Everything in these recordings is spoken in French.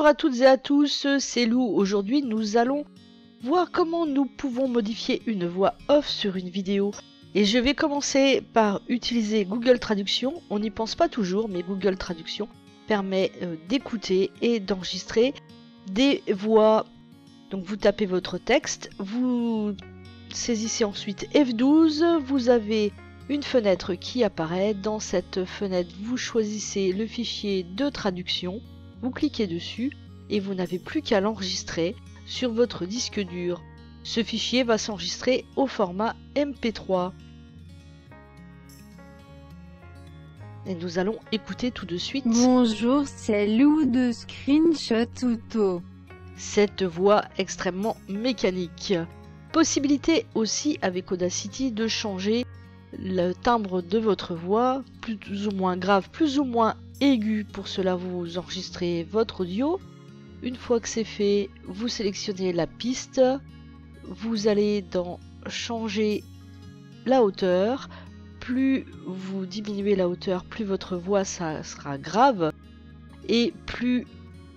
Bonjour à toutes et à tous, c'est Lou. Aujourd'hui, nous allons voir comment nous pouvons modifier une voix off sur une vidéo. Et je vais commencer par utiliser Google Traduction. On n'y pense pas toujours, mais Google Traduction permet d'écouter et d'enregistrer des voix. Donc vous tapez votre texte, vous saisissez ensuite F12, vous avez une fenêtre qui apparaît. Dans cette fenêtre, vous choisissez le fichier de traduction, vous cliquez dessus et vous n'avez plus qu'à l'enregistrer sur votre disque dur. Ce fichier va s'enregistrer au format MP3. Et nous allons écouter tout de suite. Bonjour, c'est Lou de Screenshot Auto. Cette voix extrêmement mécanique. Possibilité aussi avec Audacity de changer le timbre de votre voix, plus ou moins grave, plus ou moins aigu. Pour cela, vous enregistrez votre audio. Une fois que c'est fait, vous sélectionnez la piste. Vous allez dans changer la hauteur. Plus vous diminuez la hauteur, plus votre voix ça sera grave. Et plus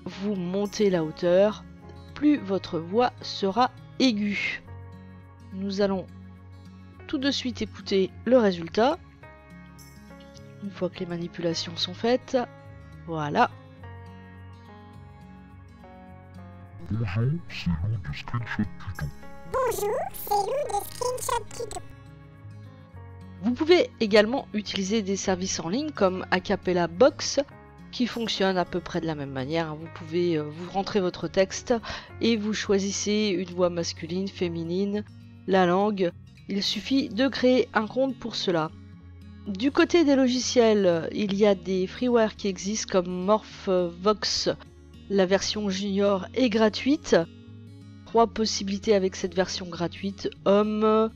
vous montez la hauteur, plus votre voix sera aiguë. Nous allons tout de suite écouter le résultat. Une fois que les manipulations sont faites, voilà. Bonjour, c'est Lou de Screenshot Tuto. Bonjour, c'est Lou de Screenshot Tuto. Vous pouvez également utiliser des services en ligne comme Acapella Box qui fonctionnent à peu près de la même manière. Vous pouvez vous rentrer votre texte et vous choisissez une voix masculine, féminine, la langue. Il suffit de créer un compte pour cela. Du côté des logiciels, il y a des freeware qui existent comme MorphVox. La version junior est gratuite. 3 possibilités avec cette version gratuite: homme,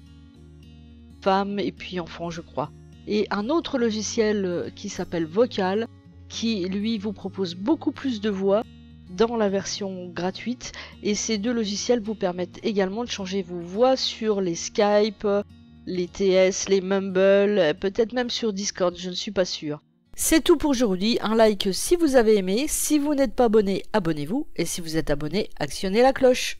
femme et puis enfant, je crois. Et un autre logiciel qui s'appelle Vocal, qui lui vous propose beaucoup plus de voix dans la version gratuite. Et ces deux logiciels vous permettent également de changer vos voix sur les Skype, les TS, les Mumble, peut-être même sur Discord, je ne suis pas sûre. C'est tout pour aujourd'hui. Un like si vous avez aimé. Si vous n'êtes pas abonné, abonnez-vous. Et si vous êtes abonné, actionnez la cloche.